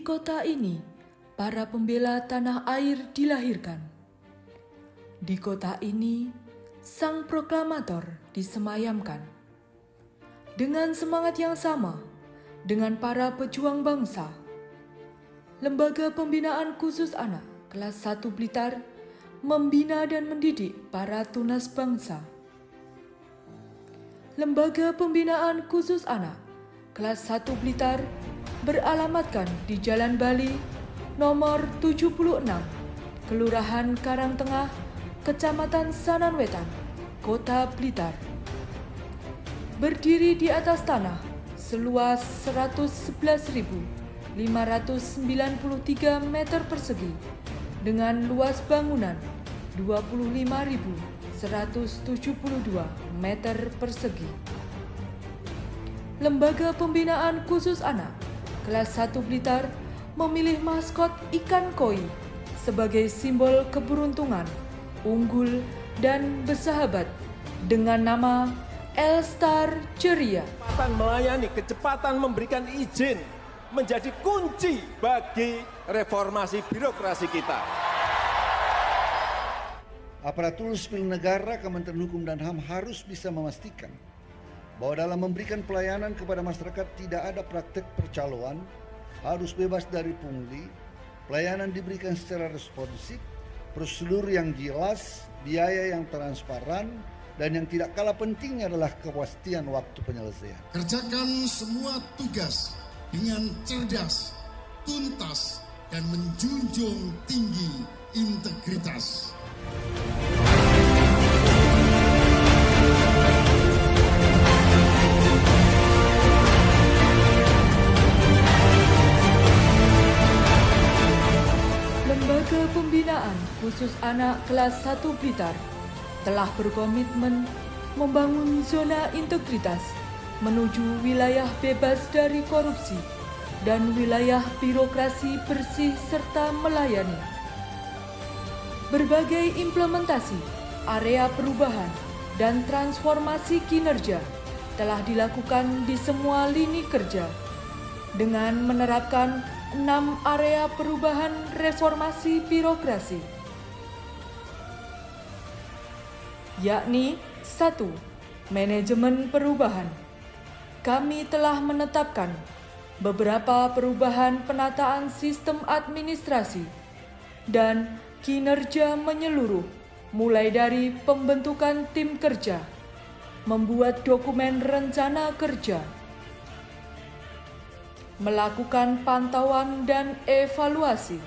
Di kota ini, para pembela tanah air dilahirkan. Di kota ini, sang proklamator disemayamkan. Dengan semangat yang sama dengan para pejuang bangsa, Lembaga Pembinaan Khusus Anak kelas 1 Blitar membina dan mendidik para tunas bangsa. Lembaga Pembinaan Khusus Anak kelas 1 Blitar beralamatkan di Jalan Bali nomor 76, Kelurahan Karangtengah, Kecamatan Sananwetan, Kota Blitar. Berdiri di atas tanah seluas 111.593 meter persegi dengan luas bangunan 25.172 meter persegi. Lembaga Pembinaan Khusus Anak kelas 1 Blitar memilih maskot ikan koi sebagai simbol keberuntungan, unggul, dan bersahabat dengan nama L-Star Ceria. Kecepatan melayani, kecepatan memberikan izin menjadi kunci bagi reformasi birokrasi kita. Aparatur sipil negara, Kementerian Hukum dan HAM harus bisa memastikan bahwa dalam memberikan pelayanan kepada masyarakat tidak ada praktek percaloan, harus bebas dari pungli, pelayanan diberikan secara responsif, prosedur yang jelas, biaya yang transparan, dan yang tidak kalah pentingnya adalah kepastian waktu penyelesaian. Kerjakan semua tugas dengan cerdas, tuntas, dan menjunjung tinggi integritas. Lembaga Pembinaan Khusus Anak kelas 1 Blitar telah berkomitmen membangun zona integritas menuju wilayah bebas dari korupsi dan wilayah birokrasi bersih serta melayani. Berbagai implementasi area perubahan dan transformasi kinerja telah dilakukan di semua lini kerja dengan menerapkan 6 area perubahan reformasi birokrasi, yakni 1. Manajemen perubahan. Kami telah menetapkan beberapa perubahan penataan sistem administrasi dan kinerja menyeluruh, mulai dari pembentukan tim kerja, membuat dokumen rencana kerja, melakukan pantauan dan evaluasi,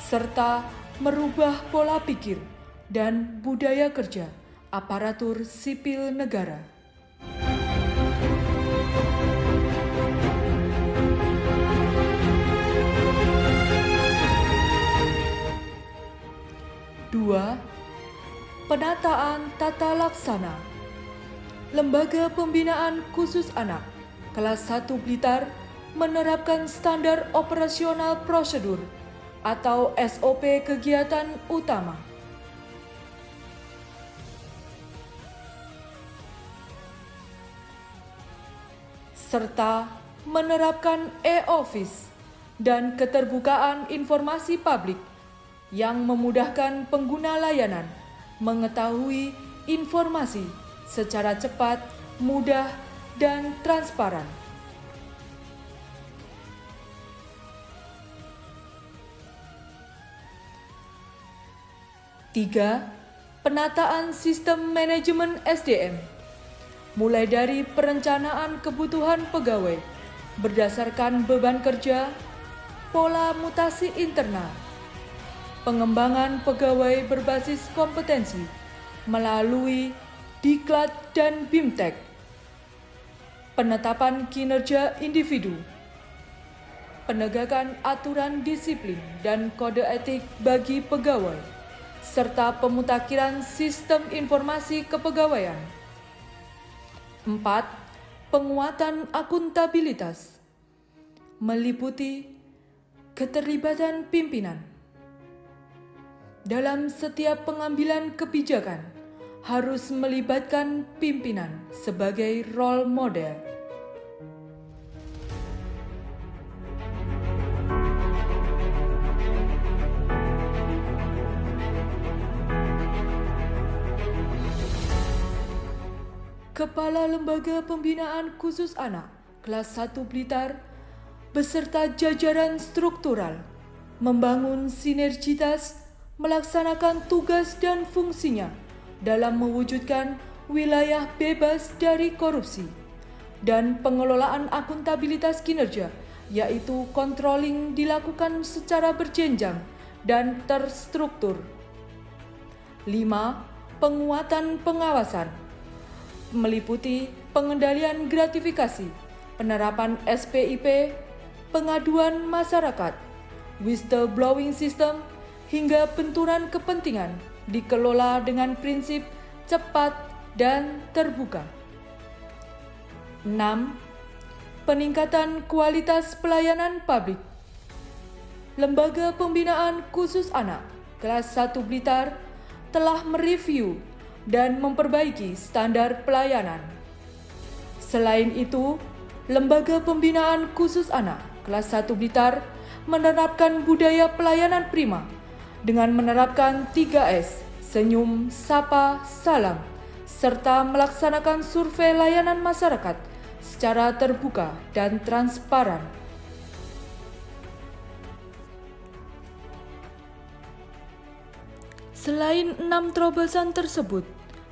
serta merubah pola pikir dan budaya kerja aparatur sipil negara. Dua, penataan tata laksana. Lembaga Pembinaan Khusus Anak kelas 1 Blitar menerapkan standar operasional prosedur atau SOP kegiatan utama. Serta menerapkan e-office dan keterbukaan informasi publik yang memudahkan pengguna layanan mengetahui informasi secara cepat, mudah, dan transparan. Tiga, penataan sistem manajemen SDM, mulai dari perencanaan kebutuhan pegawai berdasarkan beban kerja, pola mutasi internal, pengembangan pegawai berbasis kompetensi melalui Diklat dan BIMTEK, penetapan kinerja individu, penegakan aturan disiplin dan kode etik bagi pegawai, serta pemutakhiran sistem informasi kepegawaian. 4. Penguatan akuntabilitas, meliputi keterlibatan pimpinan dalam setiap pengambilan kebijakan, harus melibatkan pimpinan sebagai role model. Kepala Lembaga Pembinaan Khusus Anak kelas 1 Blitar beserta jajaran struktural membangun sinergitas, melaksanakan tugas dan fungsinya dalam mewujudkan wilayah bebas dari korupsi dan pengelolaan akuntabilitas kinerja, yaitu controlling dilakukan secara berjenjang dan terstruktur. 5. Penguatan pengawasan meliputi pengendalian gratifikasi, penerapan SPIP, pengaduan masyarakat, whistleblowing system, hingga benturan kepentingan dikelola dengan prinsip cepat dan terbuka. 6. Peningkatan kualitas pelayanan publik. Lembaga Pembinaan Khusus Anak kelas 1 Blitar telah mereview dan memperbaiki standar pelayanan. Selain itu, Lembaga Pembinaan Khusus Anak kelas 1 Blitar menerapkan budaya pelayanan prima dengan menerapkan 3S, senyum, sapa, salam, serta melaksanakan survei layanan masyarakat secara terbuka dan transparan. Selain 6 terobosan tersebut,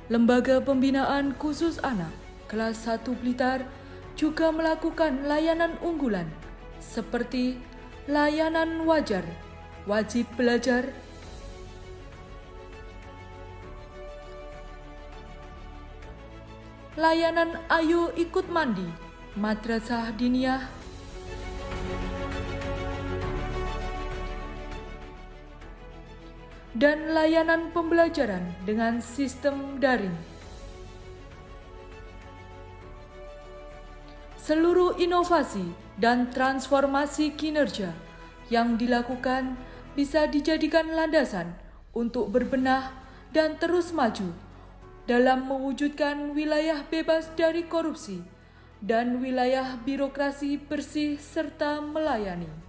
Lembaga Pembinaan Khusus Anak kelas 1 Blitar juga melakukan layanan unggulan seperti layanan wajar, wajib belajar, layanan Ayo Ikut Mandi, Madrasah Diniyah, dan layanan pembelajaran dengan sistem daring. Seluruh inovasi dan transformasi kinerja yang dilakukan bisa dijadikan landasan untuk berbenah dan terus maju dalam mewujudkan wilayah bebas dari korupsi dan wilayah birokrasi bersih serta melayani.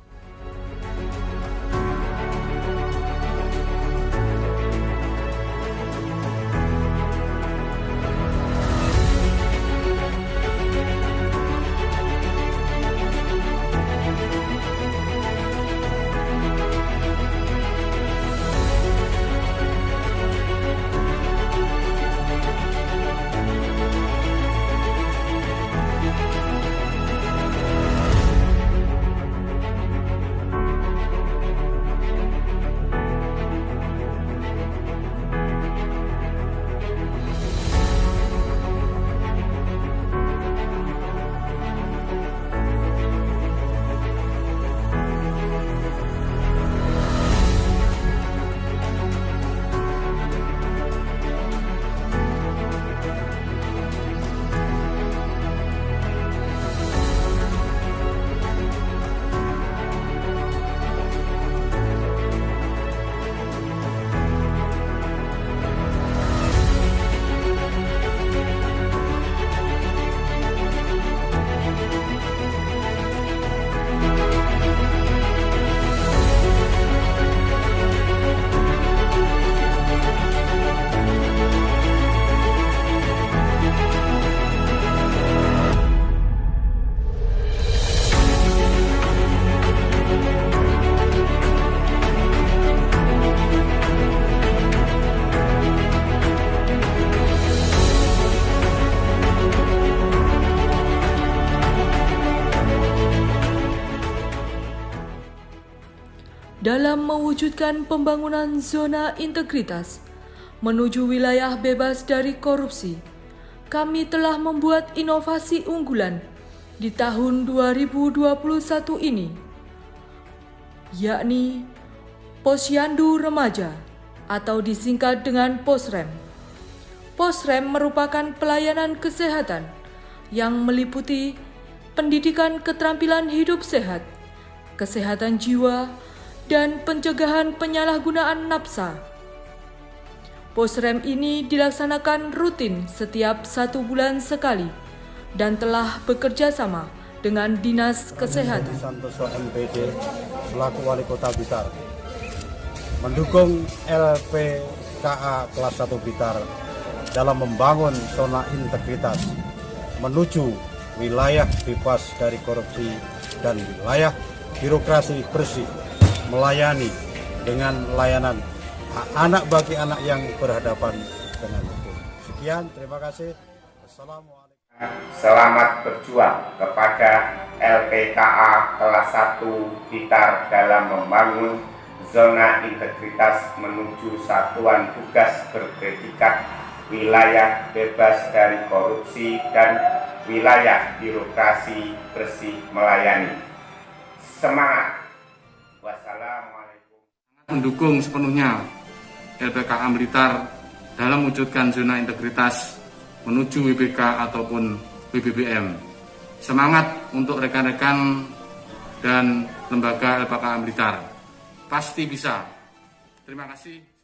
Dalam mewujudkan pembangunan zona integritas menuju wilayah bebas dari korupsi, kami telah membuat inovasi unggulan di tahun 2021 ini, yakni Posyandu Remaja atau disingkat dengan Posrem. Posrem merupakan pelayanan kesehatan yang meliputi pendidikan keterampilan hidup sehat, kesehatan jiwa, dan pencegahan penyalahgunaan nafsa. Posrem ini dilaksanakan rutin setiap 1 bulan sekali dan telah bekerja sama dengan Dinas Kesehatan. Santoso MPD selaku Wali Kota Blitar mendukung LPKA kelas 1 Blitar dalam membangun zona integritas menuju wilayah bebas dari korupsi dan wilayah birokrasi bersih, melayani dengan layanan anak bagi anak yang berhadapan dengan hukum. Sekian, terima kasih. Assalamualaikum. Selamat berjuang kepada LPKA kelas 1 Blitar dalam membangun zona integritas menuju satuan tugas berpredikat wilayah bebas dari korupsi dan wilayah birokrasi bersih melayani. Semangat. Wassalamualaikum. Mendukung sepenuhnya LPKA Blitar dalam mewujudkan zona integritas menuju WBK ataupun WBBM. Semangat untuk rekan-rekan dan lembaga LPKA Blitar. Pasti bisa. Terima kasih.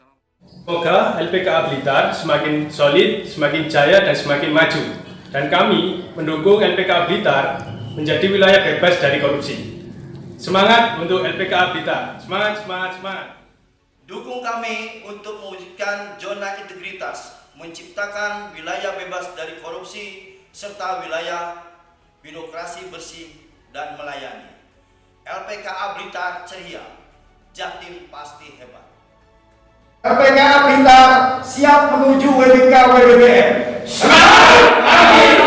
Semoga LPKA Blitar semakin solid, semakin jaya, dan semakin maju. Dan kami mendukung LPKA Blitar menjadi wilayah bebas dari korupsi. Semangat untuk LPKA Blitar. Semangat, semangat, semangat. Dukung kami untuk mewujudkan zona integritas, menciptakan wilayah bebas dari korupsi, serta wilayah birokrasi bersih dan melayani. LPKA Blitar ceria, Jatim pasti hebat. LPKA Blitar siap menuju WBK WBBM. Semangat!